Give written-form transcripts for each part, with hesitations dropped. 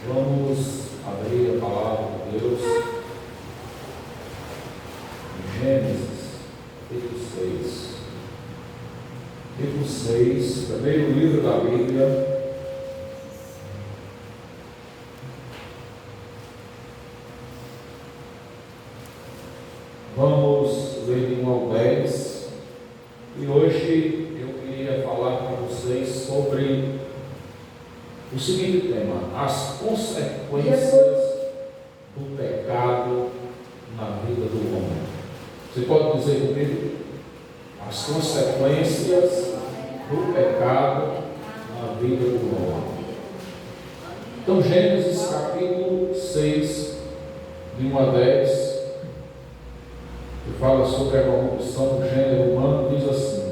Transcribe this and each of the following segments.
Vamos abrir a palavra de Deus em Gênesis, capítulo 6. Capítulo 6, primeiro livro da Bíblia. Vamos ler de 1 ao 10. E hoje eu queria falar para vocês sobre o seguinte tema: as consequências do pecado na vida do homem. Você pode dizer comigo? As consequências do pecado na vida do homem. Então, Gênesis capítulo 6, de 1 a 10, que fala sobre a corrupção do gênero humano, diz assim: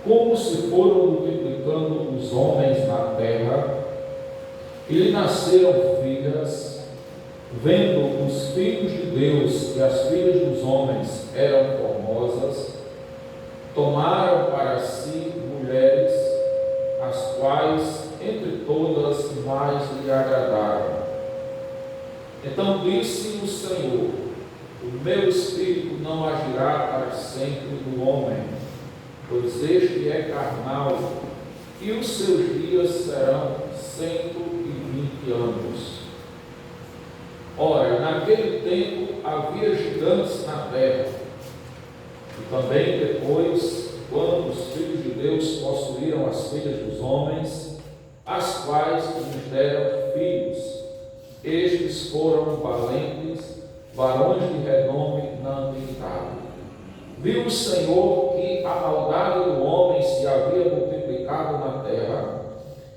como se foram multiplicando os homens na terra, e lhe nasceram filhas, vendo os filhos de Deus que as filhas dos homens eram formosas, tomaram para si mulheres, as quais entre todas mais lhe agradaram. Então disse o Senhor: o meu espírito não agirá para sempre no homem, pois este é carnal, e os seus dias serão 120 anos. Ora, naquele tempo havia gigantes na terra, e também depois, quando os filhos de Deus possuíram as filhas dos homens, as quais lhes deram filhos. Estes foram valentes, varões de renome na antiguidade. Viu o Senhor que a maldade do homem se havia multiplicado na terra,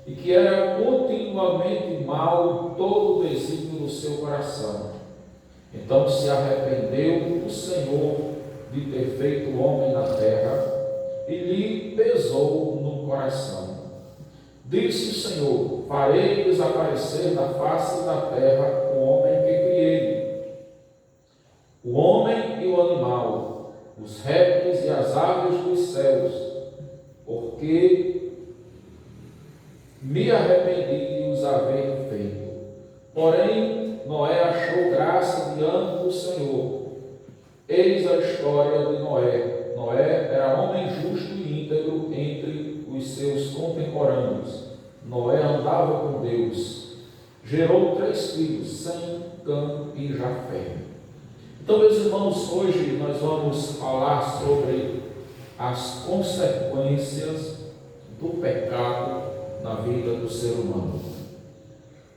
e que era continuamente mau todo o desígnio do seu coração. Então se arrependeu o Senhor de ter feito o homem na terra, e lhe pesou no coração. Disse o Senhor: farei desaparecer da face da terra o homem que criei, o homem e o animal, os répteis e as aves dos céus, porque me arrependi de os haver feito. Porém, Noé achou graça diante do Senhor. Eis a história de Noé. Noé era homem justo e íntegro entre os seus contemporâneos. Noé andava com Deus. Gerou 3 filhos, Sem, Cã e Jafé. Então, meus irmãos, hoje nós vamos falar sobre as consequências do pecado na vida do ser humano.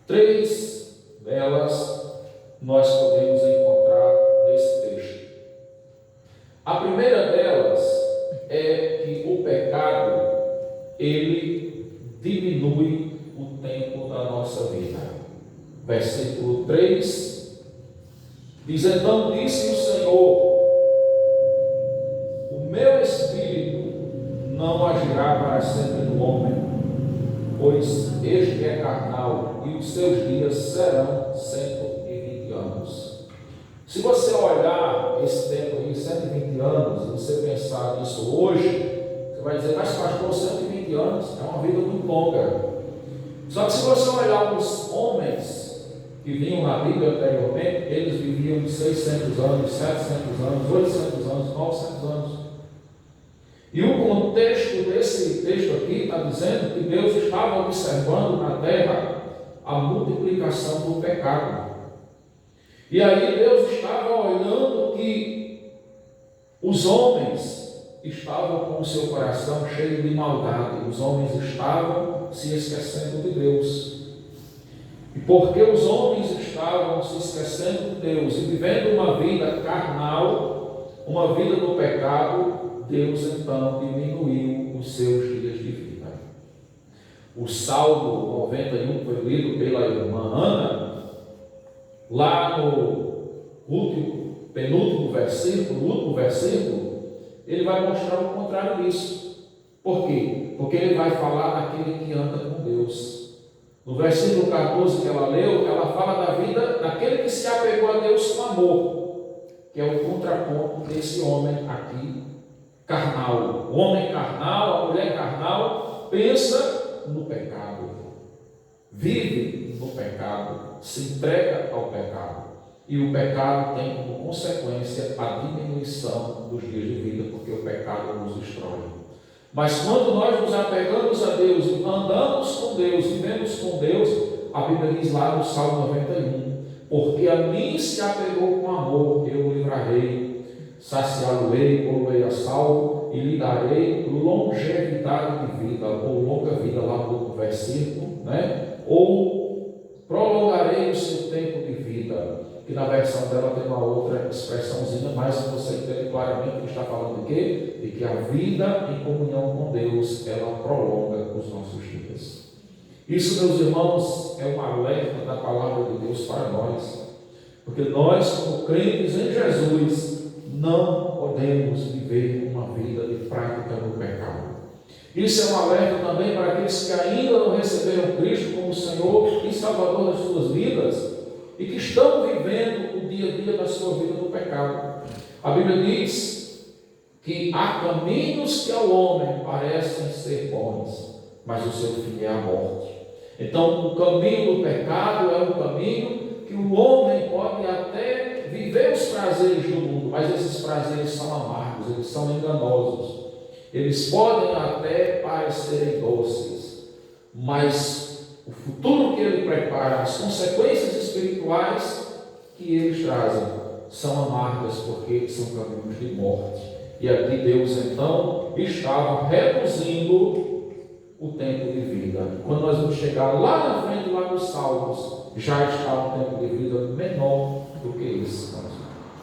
3 delas nós podemos encontrar nesse texto. A primeira delas é que o pecado, ele diminui o tempo da nossa vida. Versículo 3 diz: então disse o Senhor: o meu espírito não agirá para sempre no homem, pois este é carnal, e os seus dias serão 120 anos. Se você olhar esse tempo aí, 120 anos, e você pensar nisso hoje, você vai dizer: mas pastor, 120 anos é uma vida muito longa. Só que se você olhar os homens que vinham na Bíblia anteriormente, eles viviam de 600 anos, 700 anos, 800 anos, 900 anos. E o contexto desse texto aqui está dizendo que Deus estava observando na terra a multiplicação do pecado. E aí Deus estava olhando que os homens estavam com o seu coração cheio de maldade. Os homens estavam se esquecendo de Deus. E porque os homens estavam se esquecendo de Deus e vivendo uma vida carnal, uma vida do pecado, Deus então diminuiu os seus dias de vida. O Salmo 91 foi lido pela irmã Ana, lá no penúltimo versículo, no último versículo, ele vai mostrar o contrário disso. Por quê? Porque ele vai falar daquele que anda com Deus. No versículo 14 que ela leu, ela fala da vida daquele que se apegou a Deus com amor, que é o contraponto desse homem aqui, carnal. O homem carnal, a mulher carnal, pensa no pecado. vive no pecado, se entrega ao pecado. E o pecado tem como consequência a diminuição dos dias de vida, porque o pecado nos destrói. Mas quando nós nos apegamos a Deus, andamos com Deus, vivemos com Deus, a Bíblia diz lá no Salmo 91, porque a mim se apegou com amor, eu o livrarei, saciá-lo-ei, pô-lo-ei a salvo, e lhe darei longevidade de vida, ou longa vida lá no versículo, né? Ou prolongarei o seu tempo de vida, que na versão dela tem uma outra expressãozinha, mas você entende claramente que está falando de quê? De que a vida em comunhão com Deus, ela prolonga os nossos dias. Isso, meus irmãos, é um alerta da palavra de Deus para nós, porque nós, como crentes em Jesus, não podemos viver uma vida de prática no pecado. Isso é um alerta também para aqueles que ainda não receberam Cristo como Senhor e Salvador das suas vidas e que estão vivendo o dia a dia da sua vida no pecado. A Bíblia diz que há caminhos que ao homem parecem ser bons, mas o seu fim é a morte. Então, o caminho do pecado é um caminho que o homem pode até viver os prazeres do mundo, mas esses prazeres são amargos, eles são enganosos. Eles podem até parecerem doces, mas o futuro que ele prepara, as consequências espirituais que eles trazem, são amargas, porque são caminhos de morte. E aqui Deus então estava reduzindo o tempo de vida. Quando nós vamos chegar lá na frente, lá nos Salmos, já está um tempo de vida menor do que esse.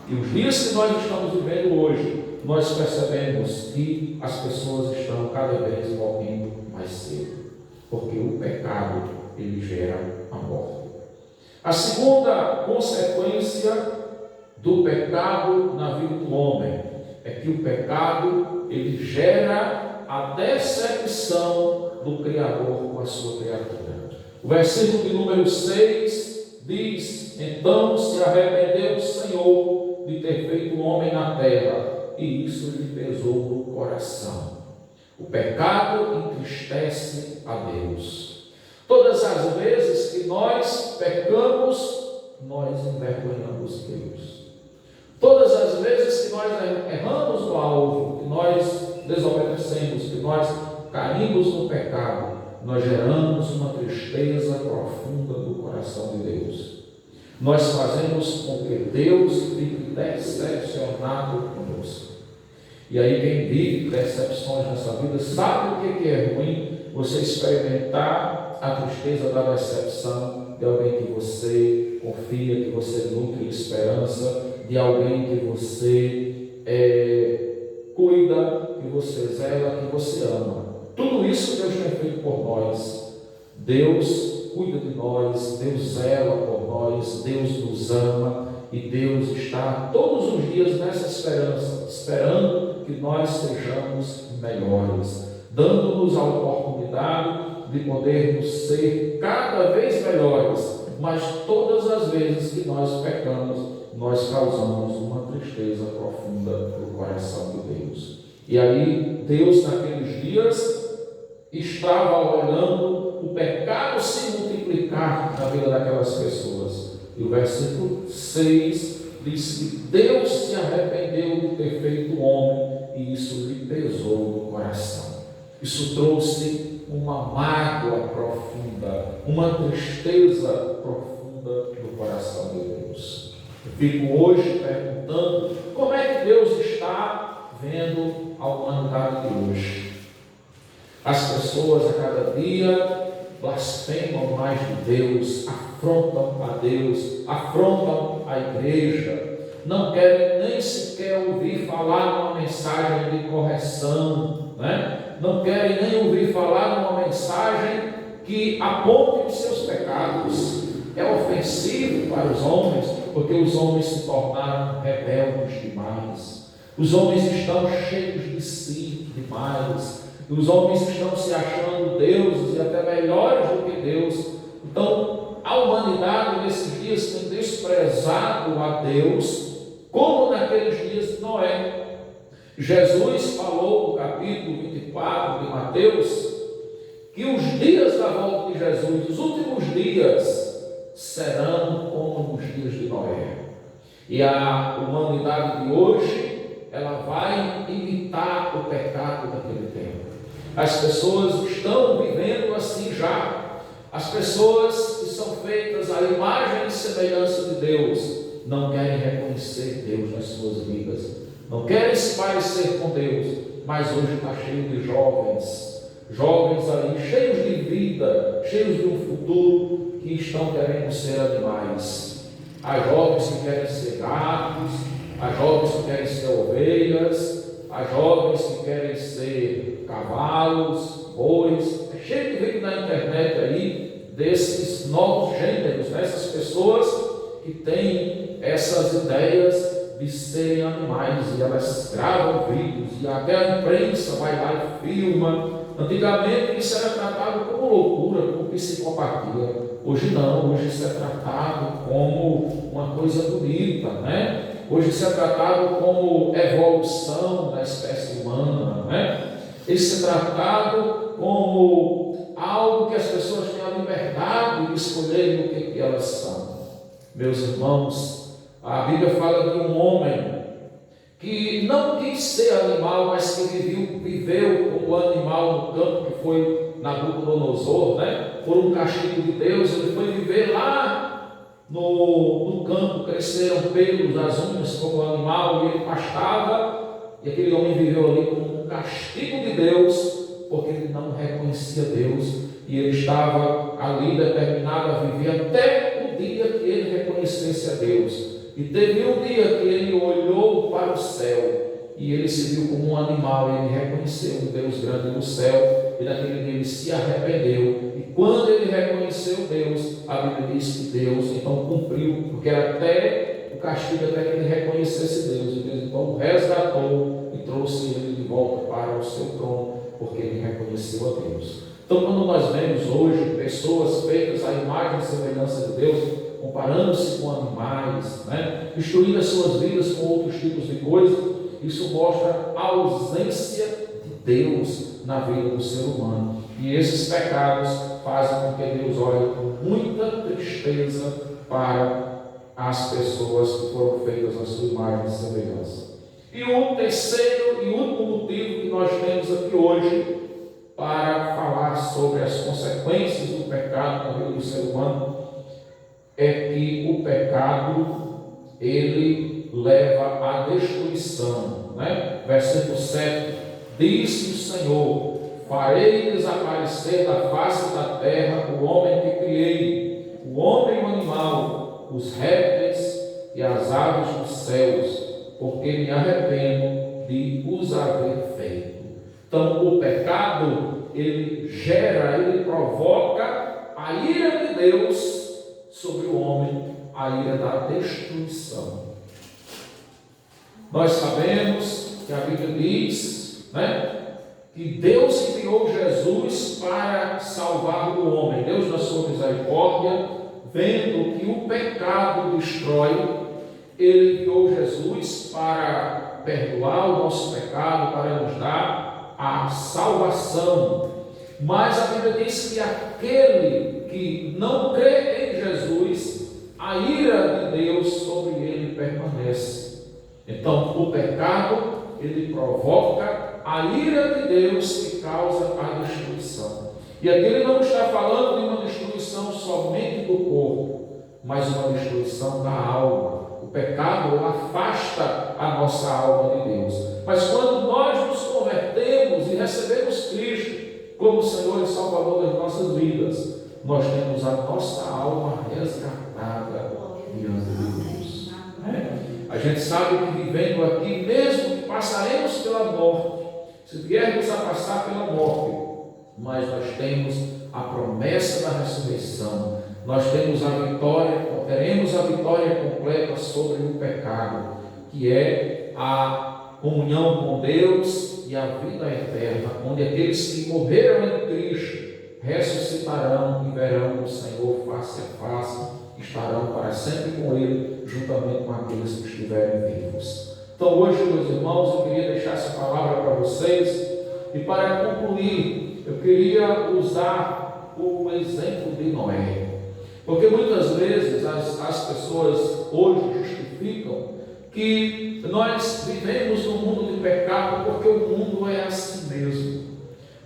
E os dias que nós estamos vivendo hoje, nós percebemos que as pessoas estão cada vez morrendo mais cedo, porque o pecado, ele gera a morte. A segunda consequência do pecado na vida do homem é que o pecado, ele gera a decepção do Criador com a sua criatura. O versículo de número 6 diz: então se arrependeu o Senhor de ter feito o homem na terra, e isso lhe pesou no coração. O pecado entristece a Deus. Todas as vezes que nós pecamos, nós envergonhamos Deus. Todas as vezes que nós erramos no alvo, que nós desobedecemos, que nós caímos no pecado, nós geramos uma tristeza profunda do coração de Deus. Nós fazemos com que Deus fique decepcionado conosco. E aí quem vive decepções nessa vida sabe o que é ruim, você experimentar a tristeza da decepção de alguém que você confia, que você nutre esperança, de alguém que você cuida, que você zela, que você ama. Tudo isso Deus tem feito por nós. Deus cuida de nós, Deus zela por nós, Deus nos ama e Deus está todos os dias nessa esperança, esperando que nós sejamos melhores, dando-nos a oportunidade de podermos ser cada vez melhores, mas todas as vezes que nós pecamos, nós causamos uma tristeza profunda no coração de Deus. E aí Deus naqueles dias estava olhando o pecado se multiplicar na vida daquelas pessoas. E o versículo 6 diz que Deus se arrependeu de ter feito o homem e isso lhe pesou no coração. Isso trouxe uma mágoa profunda, uma tristeza profunda no coração de Deus. Eu fico hoje perguntando como é que Deus está vendo a humanidade de hoje. As pessoas a cada dia blasfemam mais de Deus, afrontam a Deus, afrontam a igreja, não querem nem sequer ouvir falar uma mensagem de correção, né? Não querem nem ouvir falar uma mensagem que aponte os seus pecados. É ofensivo para os homens, porque os homens se tornaram rebeldes demais. Os homens estão cheios de si demais. Os homens estão se achando deuses e até melhores do que Deus. Então, a humanidade nesses dias tem desprezado a Deus, como naqueles dias de Noé. Jesus falou no capítulo 24 de Mateus que os dias da volta de Jesus, os últimos dias serão como nos dias de Noé. E a humanidade de hoje, ela vai imitar o pecado daquele tempo. As pessoas estão vivendo assim já. As pessoas que são feitas à imagem e semelhança de Deus não querem reconhecer Deus nas suas vidas, não querem se parecer com Deus, mas hoje está cheio de jovens ali, cheios de vida, cheios de um futuro, que estão querendo ser animais. Há jovens que querem ser gatos, há jovens que querem ser ovelhas, há jovens que querem ser cavalos, bois. É cheio de vídeo na internet aí desses novos gêneros, dessas pessoas que têm essas ideias de serem animais, e elas gravam vídeos, e até a imprensa vai lá e filma. Antigamente isso era tratado como loucura, como psicopatia. Hoje não, hoje isso é tratado como uma coisa bonita, né? Hoje isso é tratado como evolução da espécie humana, né? Isso é tratado como algo que as pessoas têm a liberdade de escolherem o que elas são. Meus irmãos, a Bíblia fala de um homem que não quis ser animal, mas que viveu como animal no campo, que foi Nabucodonosor, né? Por um castigo de Deus, ele foi viver lá no campo, cresceram pelos das unhas como animal, e ele pastava, e aquele homem viveu ali como um castigo de Deus, porque ele não reconhecia Deus, e ele estava ali determinado a viver até o dia que ele reconhecesse a Deus. E teve um dia que ele olhou para o céu e ele se viu como um animal, e ele reconheceu um Deus grande no céu, e naquele dia ele se arrependeu. E quando ele reconheceu Deus, a Bíblia diz que Deus então cumpriu, porque era até o castigo até que ele reconhecesse Deus, e Deus então o resgatou e trouxe ele de volta para o seu trono, porque ele reconheceu a Deus. Então, quando nós vemos hoje pessoas feitas à imagem e semelhança de Deus, comparando-se com animais, né? Destruindo as suas vidas com outros tipos de coisas, isso mostra a ausência de Deus na vida do ser humano. E esses pecados fazem com que Deus olhe com muita tristeza para as pessoas que foram feitas à sua imagem e semelhança. E o terceiro e último motivo que nós temos aqui hoje para falar sobre as consequências do pecado na vida do ser humano é que o pecado, ele leva à destruição, né? Versículo 7, disse o Senhor: farei desaparecer da face da terra o homem que criei, o homem e o animal, os répteis e as aves dos céus, porque me arrependo de os haver feito. Então, o pecado, ele gera, ele provoca a ira de Deus sobre o homem, a ira da destruição. Nós sabemos que a Bíblia diz, né, que Deus enviou Jesus para salvar o homem. Deus, na sua misericórdia, vendo que o pecado destrói, ele enviou Jesus para perdoar o nosso pecado, para nos dar a salvação. Mas a Bíblia diz que aquele que não crê em Jesus, a ira de Deus sobre ele permanece. Então, o pecado, ele provoca a ira de Deus que causa a destruição. E aqui ele não está falando de uma destruição somente do corpo, mas uma destruição da alma. O pecado afasta a nossa alma de Deus. Mas quando nós nos convertemos e recebemos Cristo como Senhor e Salvador das nossas vidas, nós temos a nossa alma resgatada diante de Deus. A gente sabe que vivendo aqui, mesmo que passaremos pela morte, se viermos a passar pela morte, mas nós temos a promessa da ressurreição, nós temos a vitória, teremos a vitória completa sobre o pecado, que é a comunhão com Deus e a vida eterna, onde aqueles que morreram em Cristo ressuscitarão e verão o Senhor face a face, estarão para sempre com Ele, juntamente com aqueles que estiverem vivos. Então hoje, meus irmãos, eu queria deixar essa palavra para vocês, e para concluir, eu queria usar o exemplo de Noé. Porque muitas vezes as pessoas hoje justificam que nós vivemos num mundo de pecado porque o mundo é assim mesmo.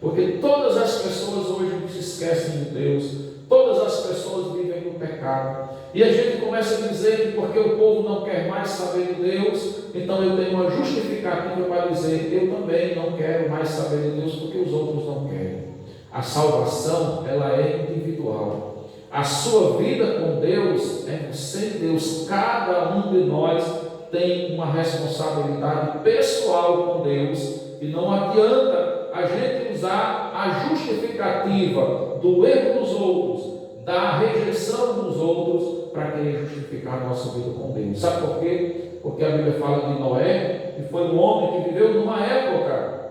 Porque todas as pessoas hoje se esquecem de Deus, todas as pessoas vivem no pecado. E a gente começa a dizer que porque o povo não quer mais saber de Deus, então eu tenho uma justificativa para dizer, eu também não quero mais saber de Deus porque os outros não querem. A salvação, ela é individual. A sua vida com Deus é você e Deus. Cada um de nós tem uma responsabilidade pessoal com Deus. E não adianta a gente usar a justificativa do erro dos outros, da rejeição dos outros, para querer justificar a nossa vida com Deus. Sabe por quê? Porque a Bíblia fala de Noé, que foi um homem que viveu numa época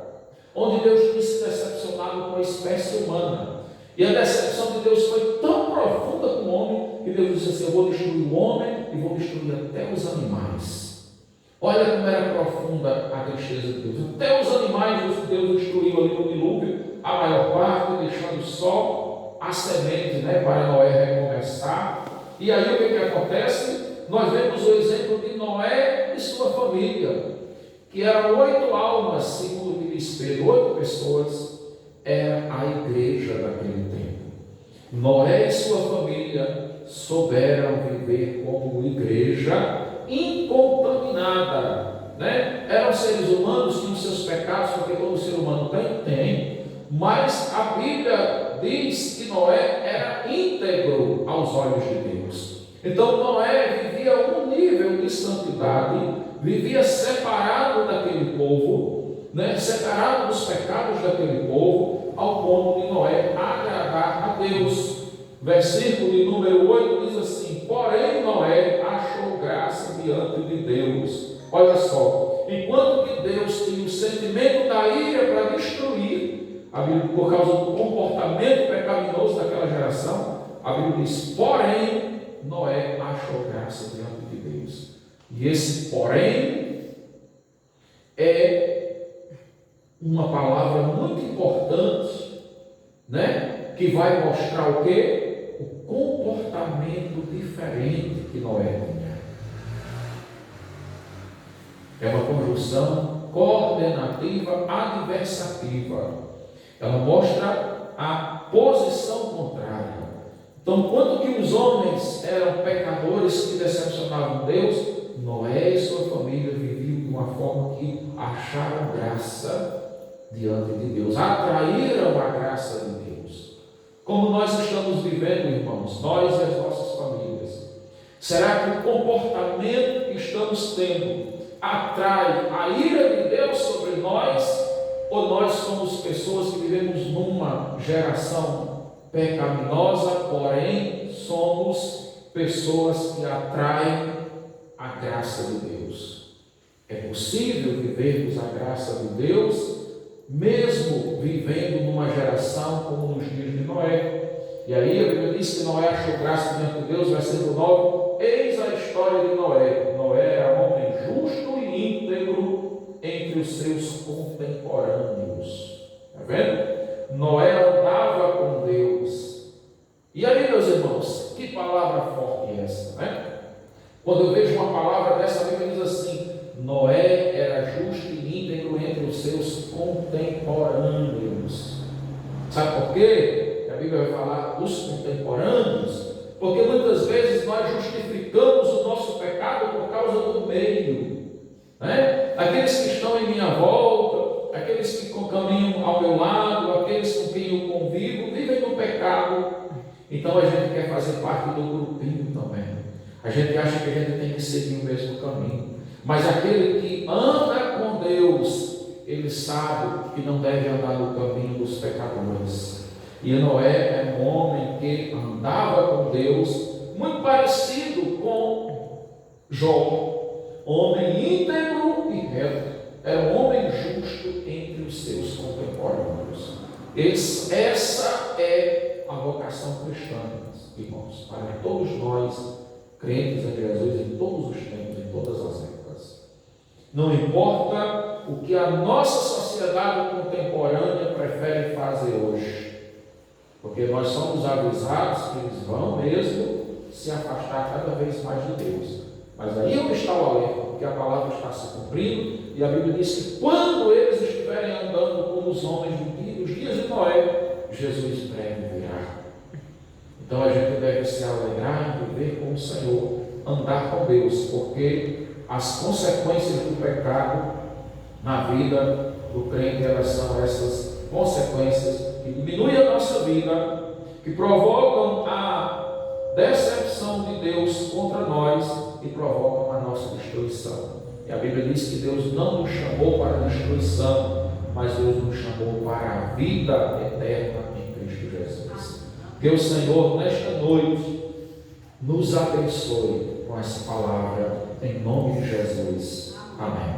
onde Deus tinha se decepcionado com a espécie humana. E a decepção de Deus foi tão profunda com o homem, que Deus disse assim: eu vou destruir o homem e vou destruir até os animais. Olha como era profunda a tristeza de Deus. Até os animais Deus destruiu ali no dilúvio, a maior parte, deixando só a semente, para Noé recomeçar. E aí o que acontece? Nós vemos o exemplo de Noé e sua família, que eram 8 almas, segundo o que diz Pedro, 8 pessoas, era a igreja daquele tempo. Noé e sua família souberam viver como igreja incontaminada, Eram seres humanos, tinham seus pecados, porque todo ser humano tem, mas a Bíblia diz que Noé era íntegro aos olhos de Deus. Então Noé vivia um nível de santidade, vivia separado daquele povo, separado dos pecados daquele povo, ao ponto de Noé agradar a Deus. Versículo de número 8 diz assim: porém Noé achou graça diante de Deus. Olha só, enquanto que Deus tinha o sentimento da ira para destruir a Bíblia, por causa do comportamento pecaminoso daquela geração, a Bíblia diz: porém Noé achou graça diante de Deus. E esse porém é uma palavra muito importante, que vai mostrar o quê? O comportamento diferente que Noé tinha. É uma conjunção coordenativa adversativa. Ela mostra a posição contrária. Então, quanto que os homens eram pecadores que decepcionavam Deus, Noé e sua família viviam de uma forma que acharam graça diante de Deus, atraíram a graça de Deus. Como nós estamos vivendo, irmãos, nós e as nossas famílias? Será que o comportamento que estamos tendo atrai a ira de Deus sobre nós? Ou nós somos pessoas que vivemos numa geração pecaminosa, porém somos pessoas que atraem a graça de Deus? É possível vivermos a graça de Deus mesmo vivendo numa geração como nos dias de Noé. E aí a Bíblia diz que Noé achou graça diante de Deus, versículo 9: eis a história de Noé. Noé era um homem justo e íntegro entre os seus contemporâneos. Está vendo? Noé andava com Deus. E aí, meus irmãos, que palavra forte é essa, Quando eu vejo uma palavra dessa, a Bíblia diz assim: Noé era justo e íntegro entre os seus contemporâneos. Sabe por quê? A Bíblia vai falar os contemporâneos, porque muitas vezes nós justificamos o nosso pecado por causa do meio, Aqueles que estão em minha volta, aqueles que caminham ao meu lado, aqueles com quem eu convivo, vivem no pecado. Então a gente quer fazer parte do grupinho também. A gente acha que a gente tem que seguir o mesmo caminho. Mas aquele que anda com Deus, ele sabe que não deve andar no caminho dos pecadores. E Noé é um homem que andava com Deus, muito parecido com Jó, homem íntegro e reto. Era um homem justo entre os seus contemporâneos. Essa é a vocação cristã, irmãos, para todos nós, crentes em Jesus, em todos os tempos, em todas as épocas. Não importa o que a nossa sociedade contemporânea prefere fazer hoje, porque nós somos avisados que eles vão mesmo se afastar cada vez mais de Deus. Mas aí é onde está o alerta, porque a palavra está se cumprindo, e a Bíblia diz que quando eles estiverem andando como os homens dos dias de Noé, Jesus breve virá. Então a gente deve se alegrar e viver com o Senhor, andar com Deus, porque as consequências do pecado na vida do crente, elas são essas consequências que diminuem a nossa vida, que provocam a decepção de Deus contra nós e provocam a nossa destruição. E a Bíblia diz que Deus não nos chamou para a destruição, mas Deus nos chamou para a vida eterna em Cristo Jesus. Que o Senhor, nesta noite, nos abençoe com essa palavra, em nome de Jesus. Amém.